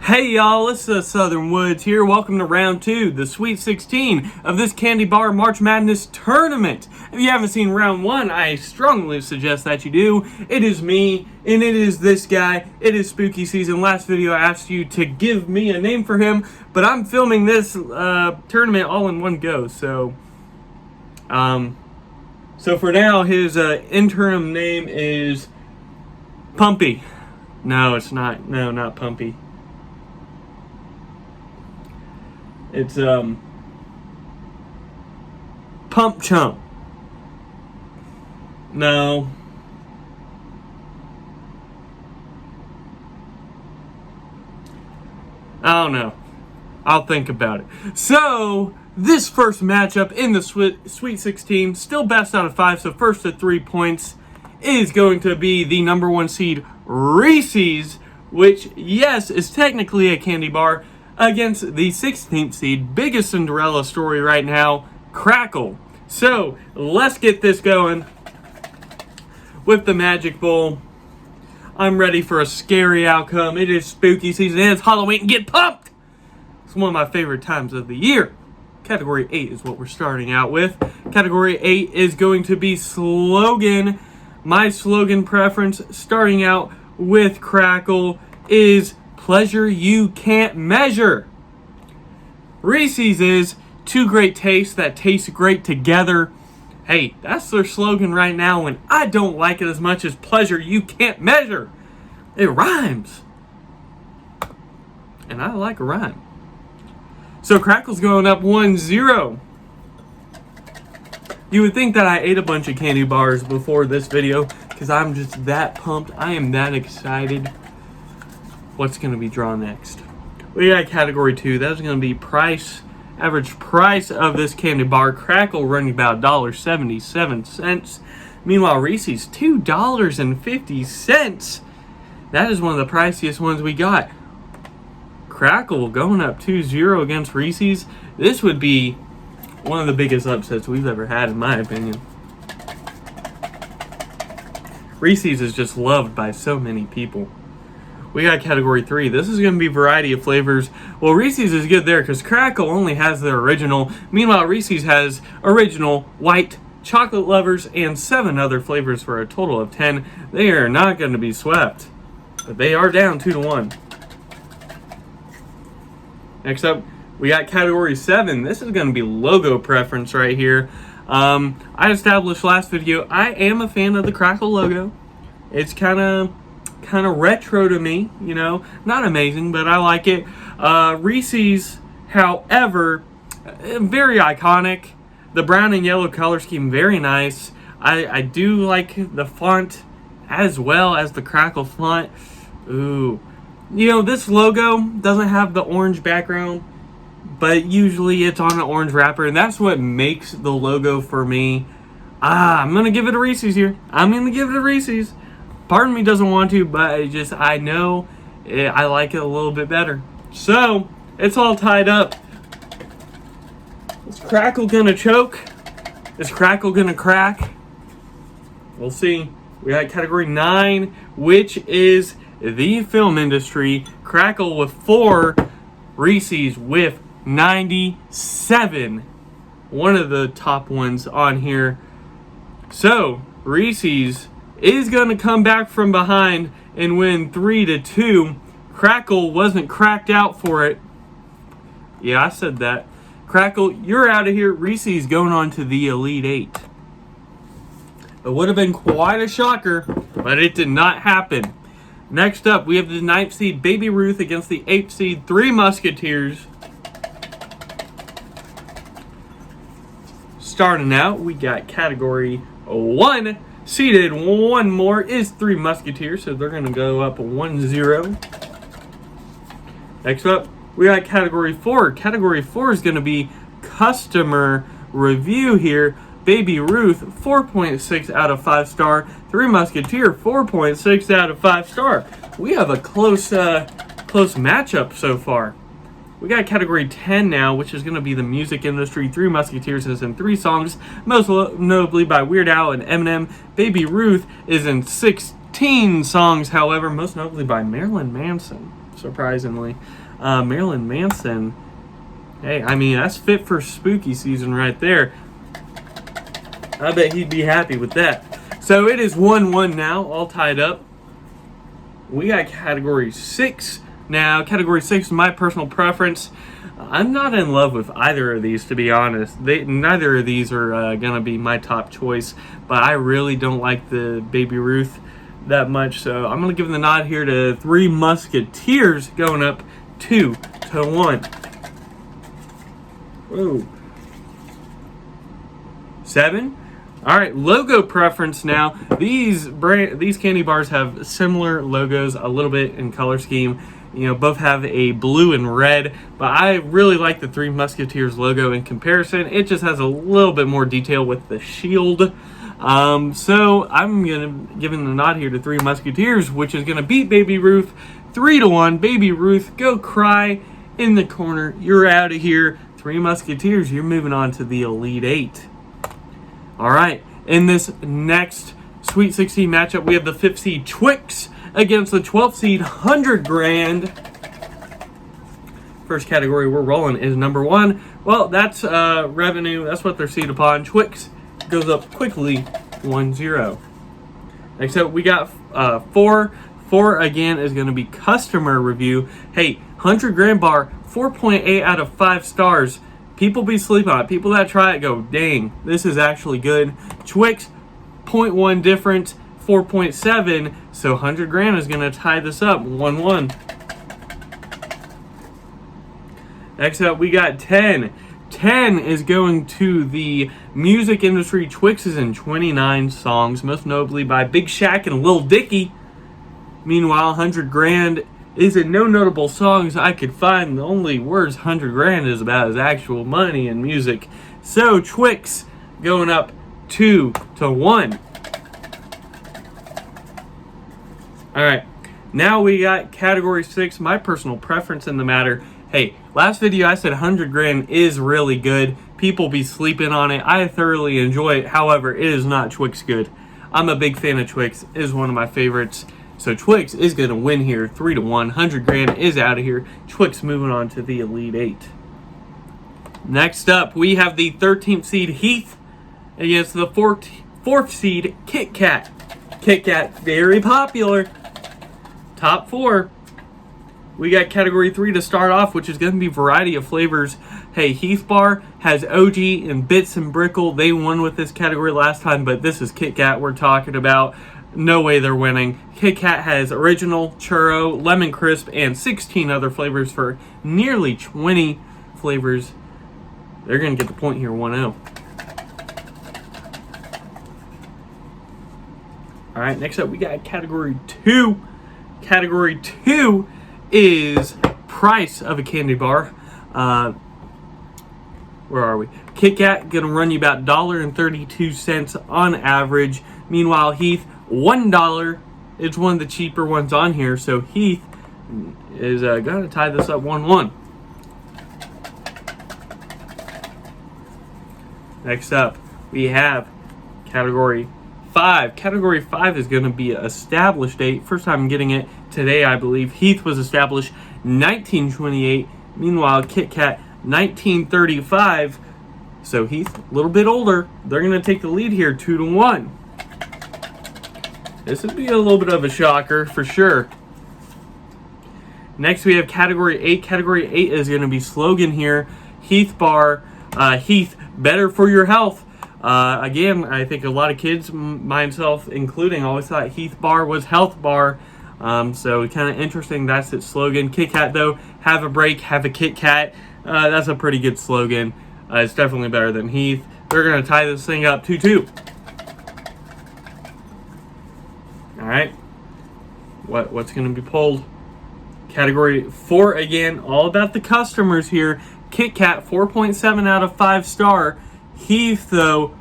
Hey y'all, it's the Southern Woods here. Welcome to round 2, the Sweet 16 of this Candy Bar March Madness tournament. If you haven't seen round 1, I strongly suggest that you do. It is me, and it is this guy. It is spooky season. Last video I asked you to give me a name for him, but I'm filming this tournament all in one go. So for now, his interim name is Pumpy. No, it's not. No, not Pumpy. It's Pump Chump. No. I don't know. I'll think about it. So, this first matchup in the Sweet 16, still best out of 5, so first to 3 points, is going to be the number 1 seed, Reese's, which, yes, is technically a candy bar, against the 16th seed, biggest Cinderella story right now, Krackel. So, let's get this going with the Magic Bowl. I'm ready for a scary outcome. It is spooky season, and it's Halloween. Get pumped! It's one of my favorite times of the year. Category 8 is what we're starting out with. Category 8 is going to be slogan. My slogan preference, starting out with Krackel, is pleasure you can't measure. Reese's is two great tastes that taste great together. Hey, that's their slogan right now, and I don't like it as much as pleasure you can't measure. It rhymes. And I like a rhyme. So Krackel's going up 1-0. You would think that I ate a bunch of candy bars before this video, because I'm just that pumped. I am that excited. What's going to be drawn next? We got category 2. That's going to be average price of this candy bar. Krackel running about $1.77. Meanwhile, Reese's $2.50. That is one of the priciest ones we got. Krackel going up 2-0 against Reese's. This would be one of the biggest upsets we've ever had, in my opinion. Reese's is just loved by so many people. We got category 3. This is going to be variety of flavors. Well, Reese's is good there because Krackel only has the original. Meanwhile, Reese's has original, white, chocolate lovers, and 7 other flavors for a total of 10. They are not going to be swept, but they are down 2-1. Next up, we got category 7. This is going to be logo preference right here. I established last video, I am a fan of the Krackel logo. It's kind of retro to me, you know, not amazing, but I like it. Reese's, however, very iconic. The brown and yellow color scheme, very nice. I do like the font as well as the Krackel font. Ooh, you know, this logo doesn't have the orange background, but usually it's on an orange wrapper, and that's what makes the logo for me. I'm gonna give it a Reese's here. I'm gonna give it a Reese's. Part of me doesn't want to, but I know I like it a little bit better. So, it's all tied up. Is Krackel gonna choke? Is Krackel gonna crack? We'll see. We got category 9, which is the film industry. Krackel with 4, Reese's with 97. One of the top ones on here. So, Reese's is going to come back from behind and win 3-2. Krackel wasn't cracked out for it. Yeah, I said that. Krackel, you're out of here. Reese's going on to the Elite 8. It would have been quite a shocker, but it did not happen. Next up, we have the 9th seed, Baby Ruth, against the 8th seed, 3 Musketeers. Starting out, we got category 1. Seeded one more is 3 Musketeers, so they're going to go up 1-0. Next up, we got category 4. Category 4 is going to be customer review here. Baby Ruth, 4.6 out of 5 star. 3 Musketeer, 4.6 out of 5 star. We have a close matchup so far. We got category 10 now, which is going to be the music industry. 3 Musketeers is in 3 songs, most notably by Weird Al and Eminem. Baby Ruth is in 16 16 songs, however, most notably by Marilyn Manson, surprisingly. Marilyn Manson, hey, I mean, that's fit for spooky season right there. I bet he'd be happy with that. So it is 1-1 now, all tied up. We got category 6 now. Category 6 is my personal preference. I'm not in love with either of these, to be honest. Neither of these are going to be my top choice, but I really don't like the Baby Ruth that much, so I'm going to give the nod here to Three Musketeers, going up 2-1. Whoa. 7. All right, logo preference now. These candy bars have similar logos, a little bit in color scheme. You know, both have a blue and red, but I really like the Three Musketeers logo in comparison. It just has a little bit more detail with the shield. So I'm giving the nod here to Three Musketeers, which is gonna beat Baby Ruth 3-1. Baby Ruth, go cry in the corner. You're out of here. Three Musketeers, you're moving on to the Elite Eight. All right, in this next Sweet 16 matchup, we have the 5th seed Twix against the 12th seed 100 grand. First category we're rolling is number 1. Well, that's revenue. That's what they're seeded upon. Twix goes up quickly, 1-0. Next up, we got 4. 4 again is going to be customer review. Hey, 100 grand bar, 4.8 out of 5 stars. People be sleeping on it. People that try it go, dang, this is actually good. Twix, 0.1 difference, 4.7. So 100 grand is going to tie this up, 1-1. Next up, we got 10. 10 is going to the music industry. Twixes in 29 songs, most notably by Big Shaq and Lil Dicky. Meanwhile, 100 grand is in no notable songs I could find. The only words 100 grand is about is actual money and music. So Twix going up 2-1. All right, now we got category 6, my personal preference in the matter. Hey, last video I said 100 grand is really good. People be sleeping on it. I thoroughly enjoy it. However, it is not Twix good. I'm a big fan of Twix. It is one of my favorites. So Twix is going to win here, 3-1. 100 grand is out of here. Twix moving on to the Elite Eight. Next up, we have the 13th seed Heath against the 4th seed KitKat. KitKat, very popular. Top 4. We got category 3 to start off, which is going to be variety of flavors. Hey, Heath Bar has OG and Bits and Brickle. They won with this category last time, but this is KitKat we're talking about. No way they're winning. KitKat has original, churro, lemon crisp, and 16 other flavors for nearly 20 flavors. They're going to get the point here, 1-0. All right, next up we got category 2. Category 2 is price of a candy bar. Where are we? KitKat going to run you about $1.32 on average. Meanwhile, Heath, $1. It's one of the cheaper ones on here, so Heath is going to tie this up 1-1. Next up, we have category 5. Category 5 is going to be established date. First time I'm getting it today, I believe. Heath was established 1928. Meanwhile, KitKat 1935. So Heath, a little bit older. They're going to take the lead here, 2-1. This would be a little bit of a shocker for sure. Next, we have category 8. Category 8 is going to be slogan here. Heath Bar, Heath, better for your health. Again, I think a lot of kids, myself including, always thought Heath Bar was health bar. So kind of interesting. That's its slogan. KitKat, though, have a break, have a KitKat. That's a pretty good slogan. It's definitely better than Heath. They're going to tie this thing up 2-2. All right. What's going to be pulled? Category 4 again. All about the customers here. KitKat 4.7 out of 5 star. Heath, though,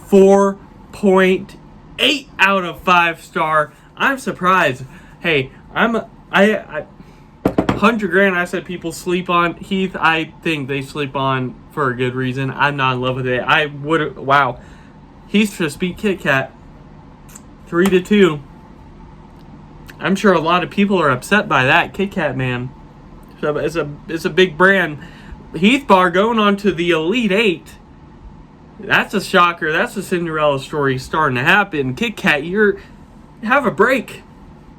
4.8 out of 5 star. I'm surprised. Hey, I 100 grand. I said people sleep on Heath. I think they sleep on for a good reason. I'm not in love with it. I would. Wow. Heath just beat KitKat 3-2. I'm sure a lot of people are upset by that. KitKat, man. So it's a big brand. Heath bar going on to the Elite Eight. That's a shocker. That's a Cinderella story starting to happen. KitKat, have a break.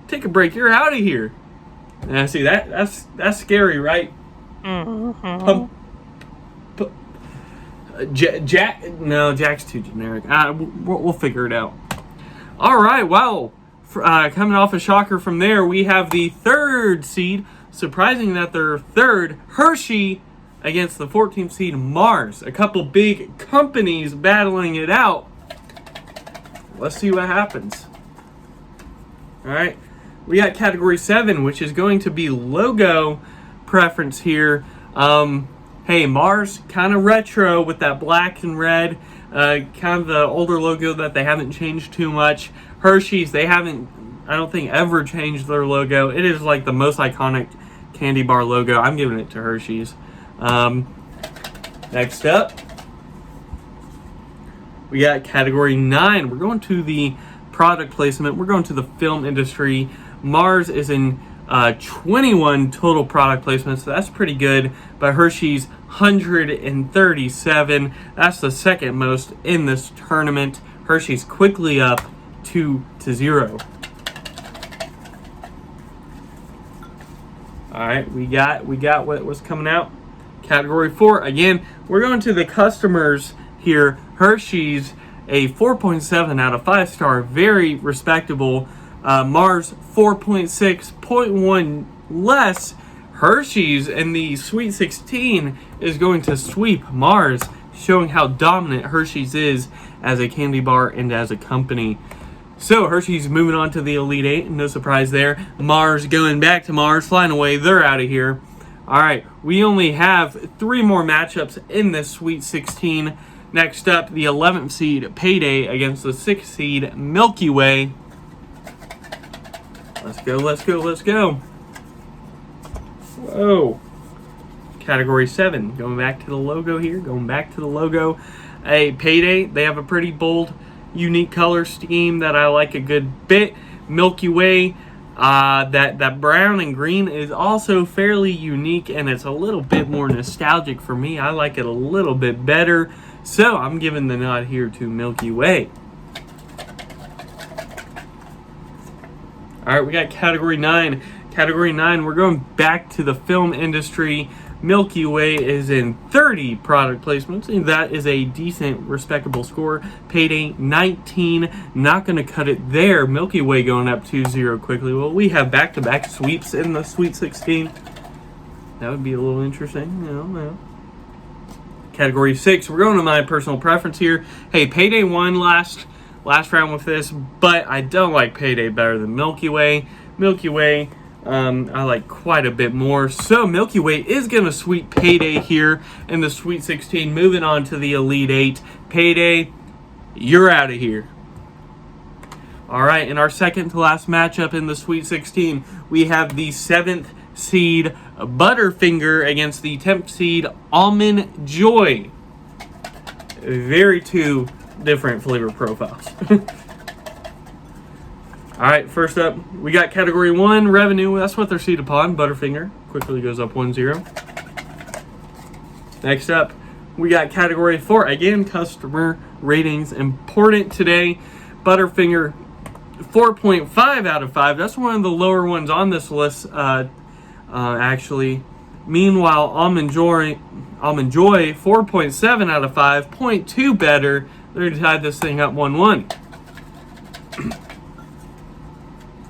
Take a break. You're out of here. And see that's scary, right? Mm-hmm. Jack's too generic. We'll figure it out. All right. Well, coming off a shocker from there, we have the 3rd seed. Surprising that they're 3rd, Hershey against the 14th seed Mars. A couple big companies battling it out. Let's see what happens. All right. We got category 7, which is going to be logo preference here. Hey, Mars, kind of retro with that black and red. Kind of the older logo that they haven't changed too much. Hershey's, they haven't, I don't think, ever changed their logo. It is like the most iconic candy bar logo. I'm giving it to Hershey's. Next up, we got category 9. We're going to the product placement. We're going to the film industry. Mars is in 21 total product placements, so that's pretty good. But Hershey's 137. That's the second most in this tournament. Hershey's quickly up 2-0. All right, we got what was coming out. Category 4. Again, we're going to the customers here. Hershey's a 4.7 out of 5 star, very respectable. Mars 4.6, 0.1 less. Hershey's in the Sweet 16 is going to sweep Mars, showing how dominant Hershey's is as a candy bar and as a company. So Hershey's moving on to the Elite Eight, no surprise there. Mars going back to Mars, flying away, they're out of here. All right, we only have 3 more matchups in this Sweet 16. Next up, the 11th seed Payday against the 6th seed Milky Way. Let's go, let's go, let's go. Whoa. Category 7, going back to the logo here, going back to the logo. A Payday, they have a pretty bold, unique color scheme that I like a good bit. Milky Way, that brown and green is also fairly unique, and it's a little bit more nostalgic for me. I like it a little bit better, so I'm giving the nod here to Milky Way. All right, we got category 9. Category 9, we're going back to the film industry. Milky Way is in 30 product placements, and that is a decent, respectable score. Payday 19, not going to cut it there. Milky Way going up 2-0 quickly. Well, we have back-to-back sweeps in the Sweet 16. That would be a little interesting. No. Category 6, we're going to my personal preference here. Hey, Payday won last round with this, but I don't like Payday better than Milky Way. Milky Way, I like quite a bit more. So Milky Way is going to sweep Payday here in the Sweet 16. Moving on to the Elite 8. Payday, you're out of here. All right, in our second to last matchup in the Sweet 16, we have the 7th seed Butterfinger against the 10th seed Almond Joy. Very two different flavor profiles. All right, first up, we got category 1, revenue. That's what they're seated upon. Butterfinger quickly goes up 1-0. Next up, we got category 4. Again, customer ratings important today. Butterfinger, 4.5 out of 5. That's one of the lower ones on this list, actually. Meanwhile, Almond Joy, 4.7 out of 5, 0.2 better. They're going to tie this thing up 1-1.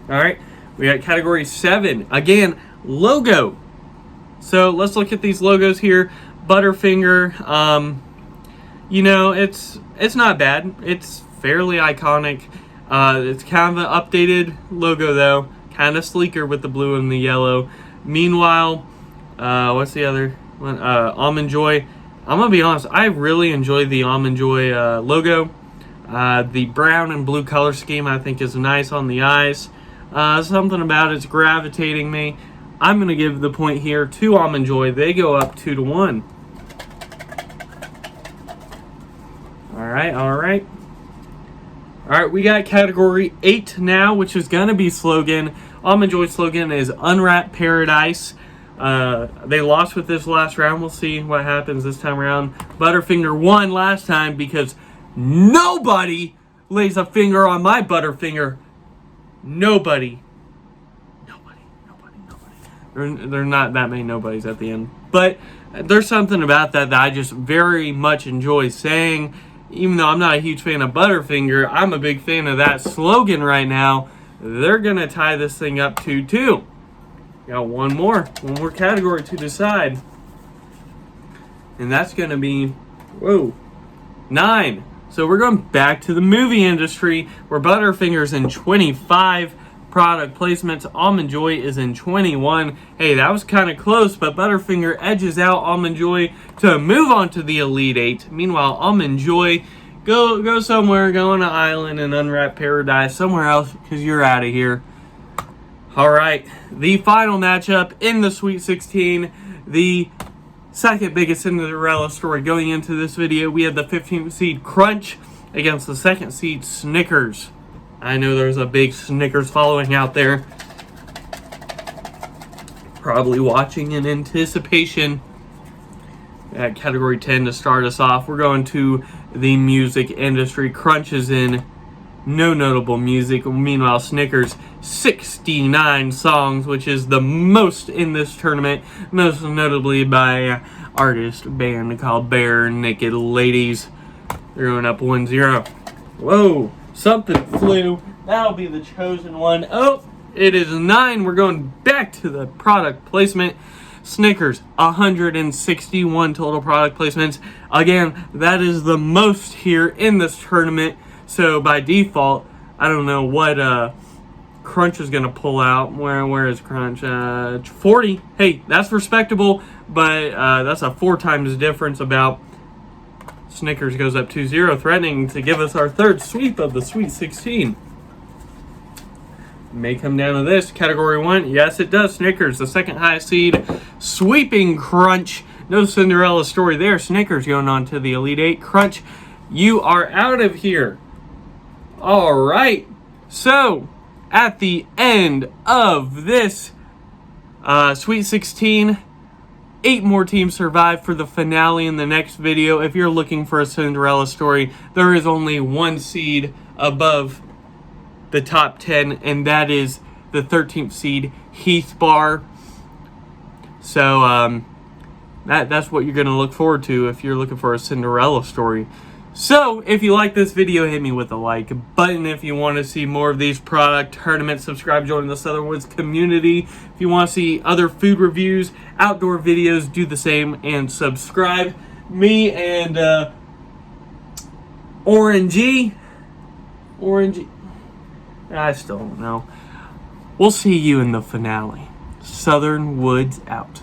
All right, we got category 7. Again, logo. So let's look at these logos here. Butterfinger, it's not bad. It's fairly iconic. It's kind of an updated logo, though. Kind of sleeker with the blue and the yellow. Meanwhile, what's the other one? Almond Joy. I'm going to be honest, I really enjoy the Almond Joy logo. The brown and blue color scheme I think is nice on the eyes. Something about it's gravitating me. I'm going to give the point here to Almond Joy. They go up 2-1. All right, we got category 8 now, which is going to be slogan. Almond Joy slogan is Unwrap Paradise. They lost with this last round. We'll see what happens this time around. Butterfinger won last time because nobody lays a finger on my Butterfinger. Nobody. There are not that many nobodies at the end. But there's something about that I just very much enjoy saying. Even though I'm not a huge fan of Butterfinger, I'm a big fan of that slogan right now. They're going to tie this thing up 2-2. Got one more category to decide. And that's going to be, 9. So we're going back to the movie industry where Butterfinger's in 25 product placements. Almond Joy is in 21. Hey, that was kind of close, but Butterfinger edges out Almond Joy to move on to the Elite 8. Meanwhile, Almond Joy, go somewhere, go on an island and Unwrap Paradise, somewhere else, because you're out of here. All right, the final matchup in the Sweet 16, the second biggest Cinderella story going into this video. We have the 15th seed Crunch against the 2nd seed Snickers. I know there's a big Snickers following out there. Probably watching in anticipation. At category 10 to start us off, we're going to the music industry. Crunch is in no notable music. Meanwhile, Snickers, 69 songs, which is the most in this tournament. Most notably by artist band called Bare Naked Ladies. They're going up 1-0. Whoa. Something flew. That'll be the chosen one. Oh, it is 9. We're going back to the product placement. Snickers, 161 total product placements. Again, that is the most here in this tournament. So by default, I don't know what Crunch is going to pull out. Where is Crunch? 40. Hey, that's respectable, but that's a 4 times difference about. Snickers goes up 2-0, threatening to give us our third sweep of the Sweet 16. May come down to this. Category 1, yes it does. Snickers, the second highest seed, sweeping Crunch. No Cinderella story there. Snickers going on to the Elite 8. Crunch, you are out of here. All right. So, at the end of this Sweet 16, 8 more teams survive for the finale in the next video. If you're looking for a Cinderella story, there is only 1 seed above the top 10, and that is the 13th seed, Heath Bar. So, that's what you're going to look forward to if you're looking for a Cinderella story. So, if you like this video, hit me with the like button. If you want to see more of these product tournaments, subscribe, join the Southern Woods community. If you want to see other food reviews, outdoor videos, do the same and subscribe. Me and Orangey, I still don't know. We'll see you in the finale. Southern Woods out.